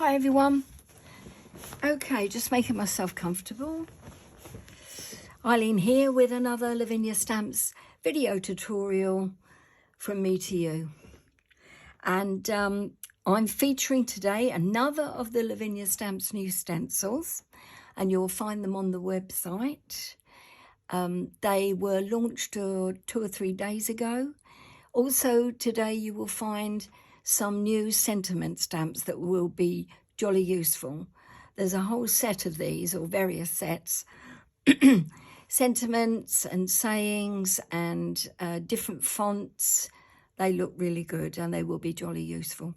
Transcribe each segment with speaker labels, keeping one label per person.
Speaker 1: Hi everyone. Okay, just making myself comfortable. Eileen here with another Lavinia Stamps video tutorial from me to you. And I'm featuring today another of the Lavinia Stamps new stencils, and you'll find them on the website. They were launched 2 or 3 days ago. Also today you will find some new sentiment stamps that will be jolly useful. There's a whole set of these, or various sets, sentiments and sayings and different fonts. They look really good and they will be jolly useful.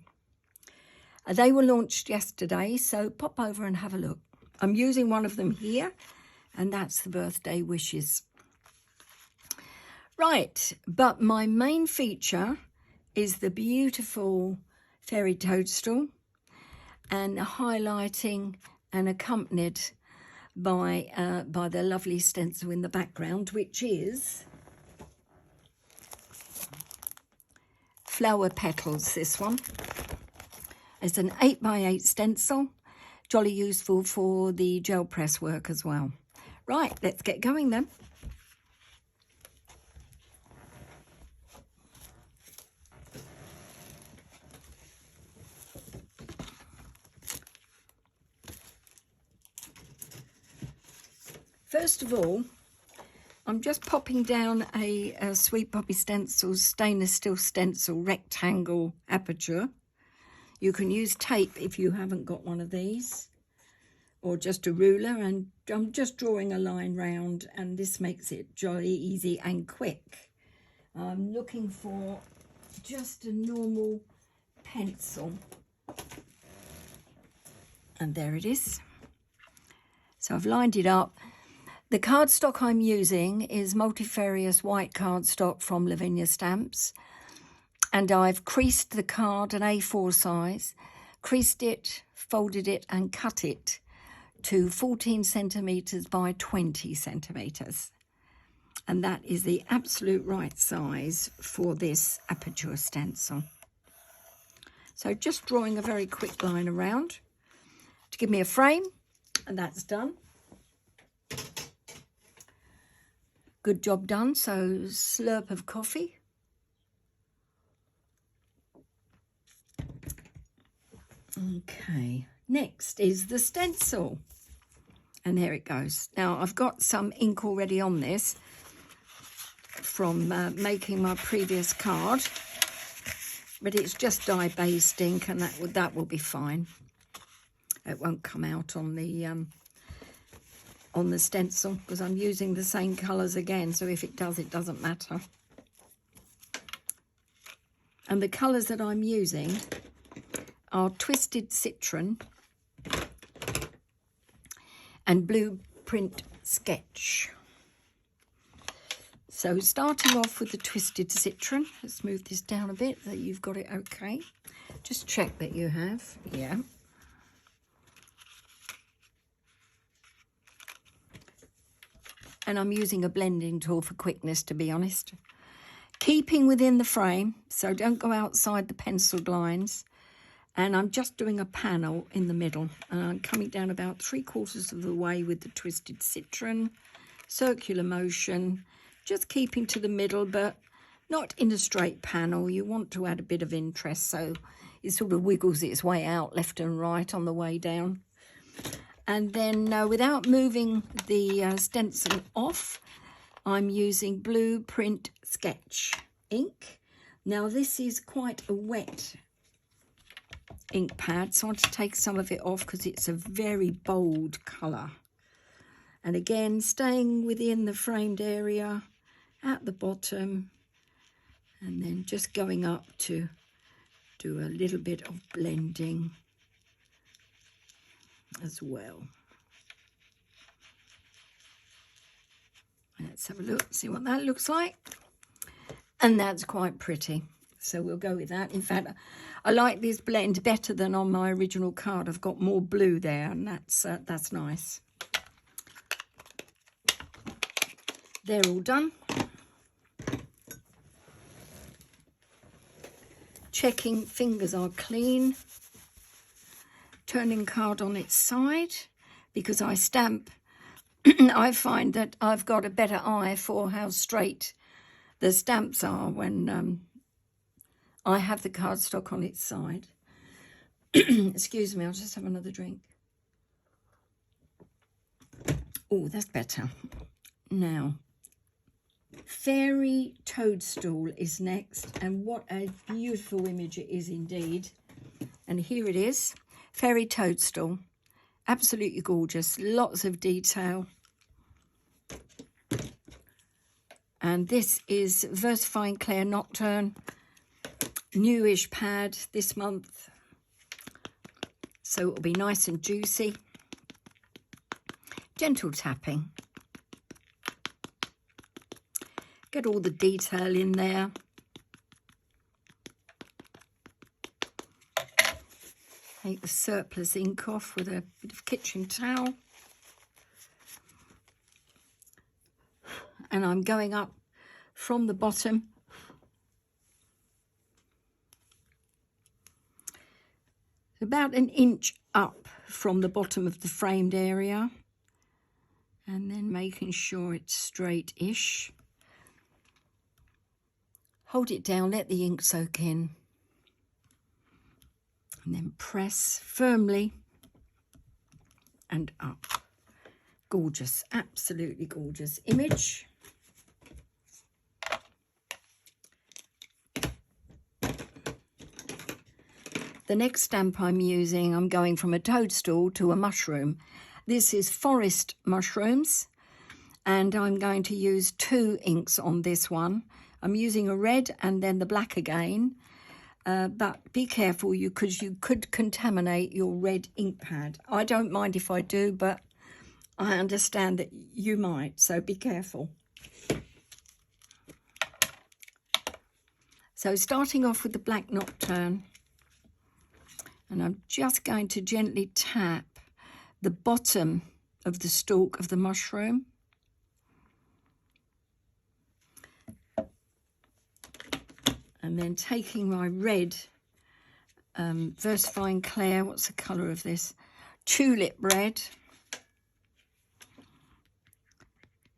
Speaker 1: They were launched yesterday, so pop over and have a look. I'm using one of them here, and that's the birthday wishes. Right, but my main feature is the beautiful fairy toadstool, and highlighting and accompanied by the lovely stencil in the background, which is flower petals. This one, it's an 8x8 stencil, jolly useful for the gel press work as well. Right, let's get going then. First of all, I'm just popping down a Sweet Poppy Stencils stainless steel stencil rectangle aperture. You can use tape if you haven't got one of these, or just a ruler, and I'm just drawing a line round, and this makes it jolly easy and quick. I'm looking for just a normal pencil, and there it is. So I've lined it up. The cardstock I'm using is multifarious white cardstock from Lavinia Stamps, and I've creased the card an A4 size, creased it, folded it and cut it to 14 centimetres by 20 centimetres, and that is the absolute right size for this aperture stencil. So just drawing a very quick line around to give me a frame, and that's done. Good job done. So slurp of coffee. Okay, next is the stencil, and there it goes. Now I've got some ink already on this from making my previous card, but it's just dye-based ink, and that will be fine. It won't come out on the stencil because I'm using the same colours again, so if it does, it doesn't matter. And the colours that I'm using are Twisted Citron and Blueprint Sketch. So starting off with the Twisted Citron, let's move this down a bit so you've got it okay. Just check that you have, yeah. And I'm using a blending tool for quickness, to be honest. Keeping within the frame, so don't go outside the penciled lines. And I'm just doing a panel in the middle. And I'm coming down about 3/4 of the way with the Twisted Citron. Circular motion, just keeping to the middle, but not in a straight panel. You want to add a bit of interest, so it sort of wiggles its way out left and right on the way down. And then without moving the stencil off, I'm using Blueprint Sketch ink. Now this is quite a wet ink pad, so I want to take some of it off because it's a very bold colour. And again, staying within the framed area at the bottom, and then just going up to do a little bit of blending as well. Let's have a look, see what that looks like. And that's quite pretty, so we'll go with that. In fact, I like this blend better than on my original card. I've got more blue there, and that's nice. They're all done. Checking fingers are clean. turning card on its side, because I stamp. I find that I've got a better eye for how straight the stamps are when I have the cardstock on its side. Excuse me, I'll just have another drink. Oh, that's better. Now, Fairy Toadstool is next, and what a beautiful image it is indeed. And here it is, Fairy Toadstool. Absolutely gorgeous, lots of detail. And this is Versifying Clair Nocturne, newish pad this month. So it'll be nice and juicy. Gentle tapping. Get all the detail in there. Take the surplus ink off with a bit of kitchen towel. And I'm going up from the bottom. About an inch up from the bottom of the framed area. And then making sure it's straight-ish. Hold it down, let the ink soak in. And then press firmly and up. Gorgeous, absolutely gorgeous image. The next stamp I'm using, I'm going from a toadstool to a mushroom. This is Forest Mushrooms, and I'm going to use 2 inks on this one. I'm using a red and then the black again. But be careful, because you could contaminate your red ink pad. I don't mind if I do, but I understand that you might, so be careful. So starting off with the black Nocturne, and I'm just going to gently tap the bottom of the stalk of the mushroom. And then taking my red Versifying Clair, what's the colour of this? Tulip red.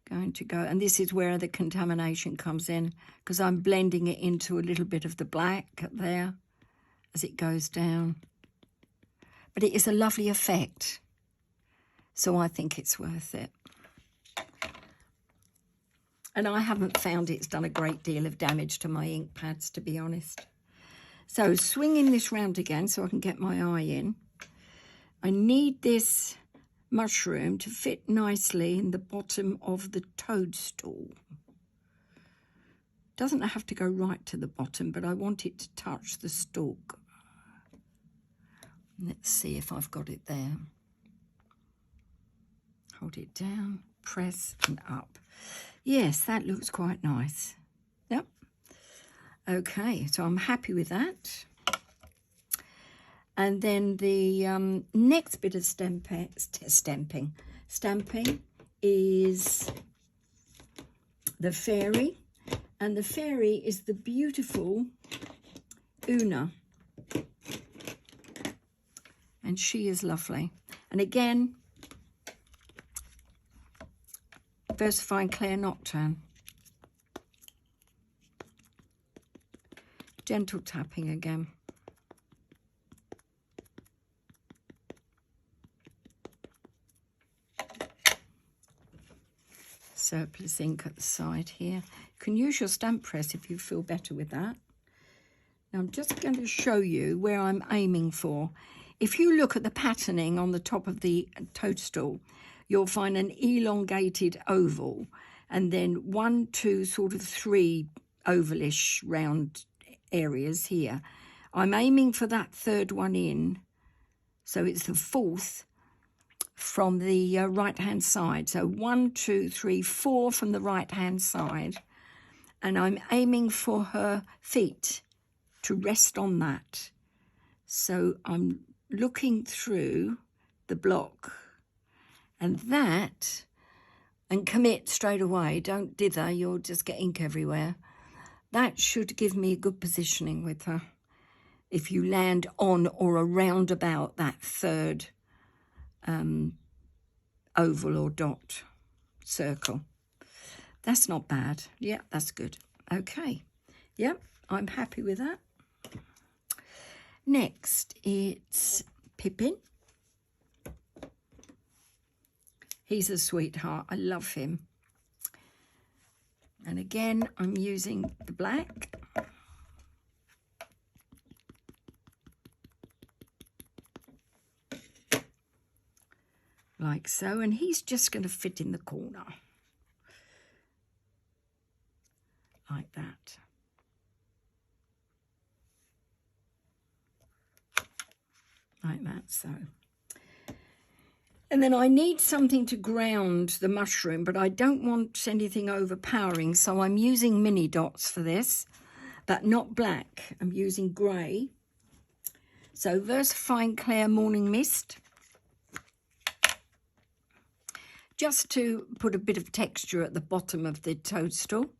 Speaker 1: Going to go, and this is where the contamination comes in, because I'm blending it into a little bit of the black there as it goes down. But it is a lovely effect, so I think it's worth it. And I haven't found it's done a great deal of damage to my ink pads, to be honest. So swinging this round again so I can get my eye in. I need this mushroom to fit nicely in the bottom of the toadstool. Doesn't have to go right to the bottom, but I want it to touch the stalk. Let's see if I've got it there. Hold it down, press and up. Yes, that looks quite nice. Yep. Okay, so I'm happy with that. And then the next bit of stamping is the fairy. And the fairy is the beautiful Una. And she is lovely. And again, Versifying Clair Nocturne. Gentle tapping again. Surplus ink at the side here. You can use your stamp press if you feel better with that. Now I'm just going to show you where I'm aiming for. If you look at the patterning on the top of the toadstool, you'll find an elongated oval and then 1, 2, sort of 3 ovalish round areas here. I'm aiming for that third one in, so it's the 4th from the right-hand side. So 1, 2, 3, 4 from the right-hand side, and I'm aiming for her feet to rest on that. So I'm looking through the block, and that, and commit straight away, don't dither, you'll just get ink everywhere. That should give me good positioning with her. if you land on or around about that third oval or dot circle. That's not bad. Yeah, that's good. Okay. Yep, I'm happy with that. Next, it's Pippin. He's a sweetheart. I love him. And again, I'm using the black. Like so. And he's just going to fit in the corner. Like that. Like that, so. And then I need something to ground the mushroom, but I don't want anything overpowering, so I'm using mini dots for this, but not black. I'm using grey. So VersaFine Clear Morning Mist. Just to put a bit of texture at the bottom of the toadstool.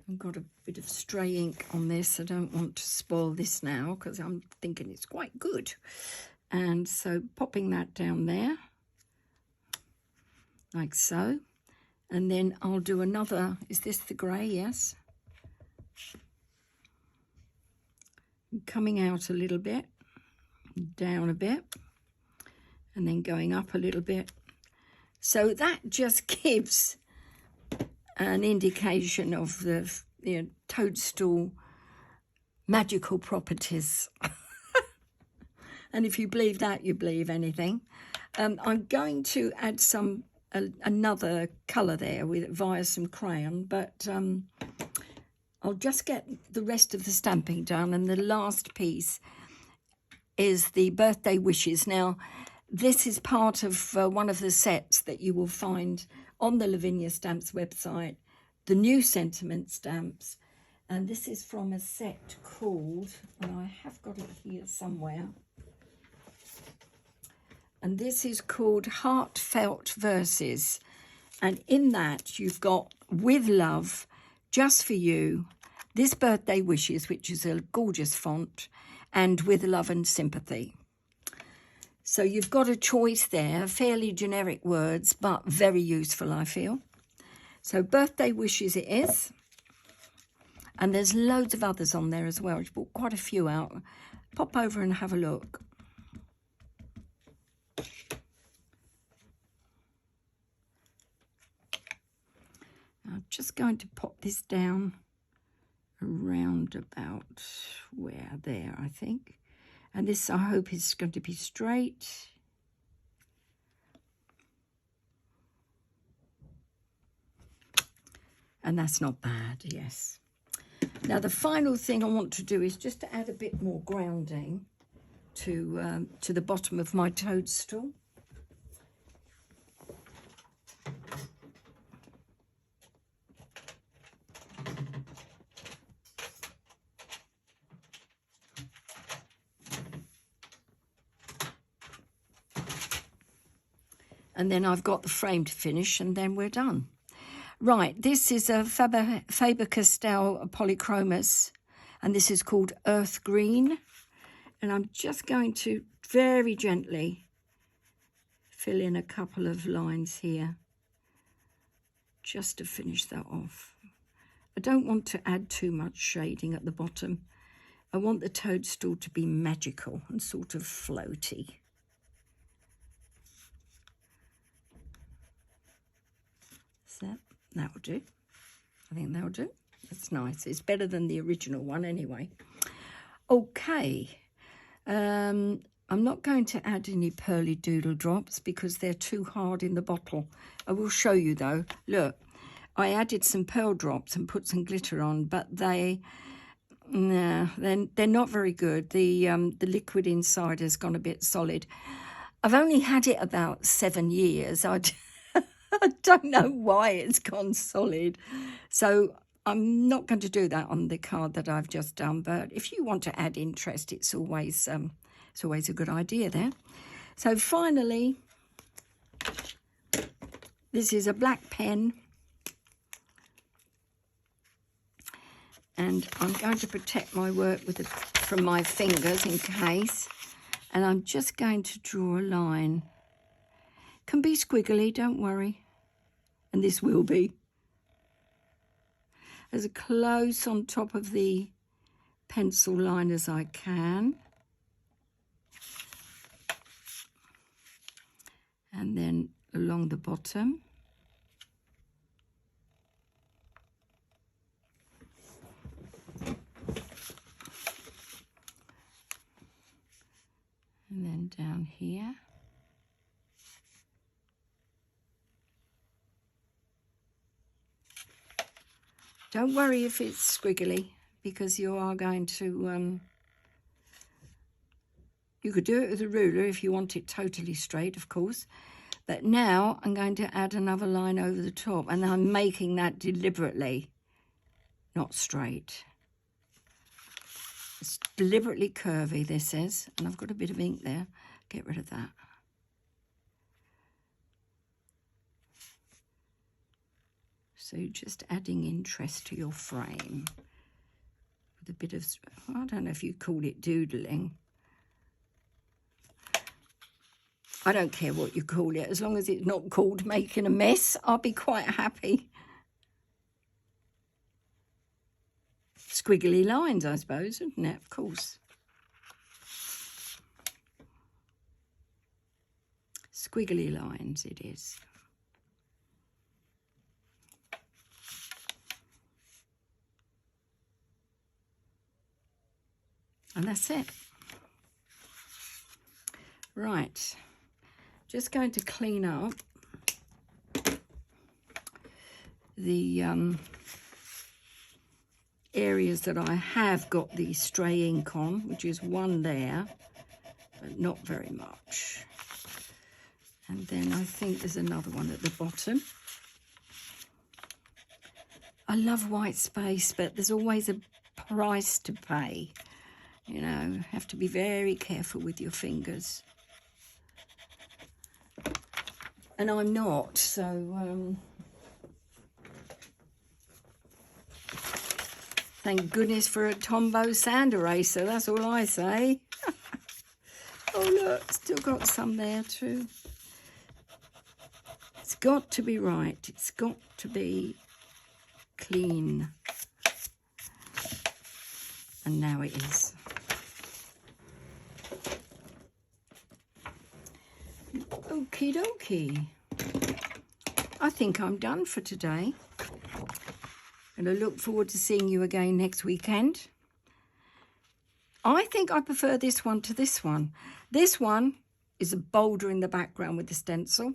Speaker 1: I've got a bit of stray ink on this. I don't want to spoil this now because I'm thinking it's quite good. And so popping that down there, like so. And then I'll do another, is this the grey? Yes. Coming out a little bit, down a bit, and then going up a little bit. So that just gives an indication of the toadstool magical properties. And if you believe that, you believe anything. I'm going to add another colour there via some crayon, but I'll just get the rest of the stamping done. And the last piece is the birthday wishes. Now, this is part of one of the sets that you will find on the Lavinia Stamps website, the new sentiment stamps. And this is from a set called, and I have got it here somewhere, and this is called Heartfelt Verses. And in that you've got With Love, Just for You, This Birthday Wishes, which is a gorgeous font, and With Love and Sympathy. So you've got a choice there, fairly generic words, but very useful, I feel. So birthday wishes it is. And there's loads of others on there as well. I've brought quite a few out. Pop over and have a look. I'm just going to pop this down around about where there, I think. And this, I hope, is going to be straight. And that's not bad, yes. Now, the final thing I want to do is just to add a bit more grounding to the bottom of my toadstool. And then I've got the frame to finish, and then we're done. Right, this is a Faber-Castell Polychromos, and this is called Earth Green. And I'm just going to very gently fill in a couple of lines here, just to finish that off. I don't want to add too much shading at the bottom. I want the toadstool to be magical and sort of floaty. So that'll do. I think that'll do. That's nice. It's better than the original one anyway. Okay. I'm not going to add any pearly doodle drops because they're too hard in the bottle. I will show you though. Look, I added some pearl drops and put some glitter on, but they're not very good. The liquid inside has gone a bit solid. I've only had it about 7 years. I don't know why it's gone solid. So I'm not going to do that on the card that I've just done. But if you want to add interest, it's always a good idea there. So finally, this is a black pen. And I'm going to protect my work from my fingers in case. And I'm just going to draw a line. Can be squiggly, don't worry. And this will be. As close on top of the pencil line as I can. And then along the bottom. And then down here. Don't worry if it's squiggly, because you are going to, you could do it with a ruler if you want it totally straight, of course. But now I'm going to add another line over the top, and I'm making that deliberately, not straight. It's deliberately curvy, this is, and I've got a bit of ink there. Get rid of that. So you're just adding interest to your frame with a bit of, I don't know if you call it doodling. I don't care what you call it, as long as it's not called making a mess, I'll be quite happy. Squiggly lines, I suppose, isn't it? Of course. Squiggly lines it is. And that's it. Right. Just going to clean up the areas that I have got the stray ink on, which is one there, but not very much. And then I think there's another one at the bottom. I love white space, but there's always a price to pay. You know, have to be very careful with your fingers. And I'm not, so thank goodness for a Tombow sand eraser, that's all I say. Oh look, still got some there too. It's got to be right, it's got to be clean. And now it is. Okie dokie. I think I'm done for today. And I look forward to seeing you again next weekend. I think I prefer this one to this one. This one is bolder in the background with the stencil.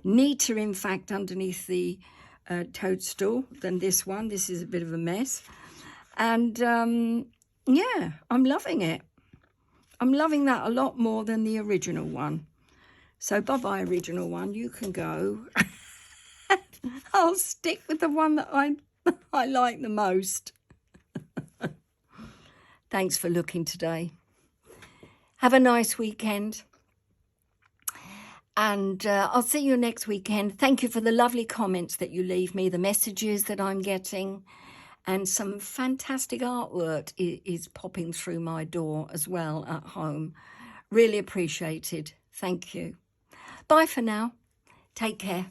Speaker 1: Neater, in fact, underneath the Toadstool than this one. This is a bit of a mess. And, yeah, I'm loving it. I'm loving that a lot more than the original one. So bye-bye, original one. You can go. I'll stick with the one that I like the most. Thanks for looking today. Have a nice weekend. And I'll see you next weekend. Thank you for the lovely comments that you leave me, the messages that I'm getting. And some fantastic artwork is popping through my door as well at home. Really appreciated. Thank you. Bye for now. Take care.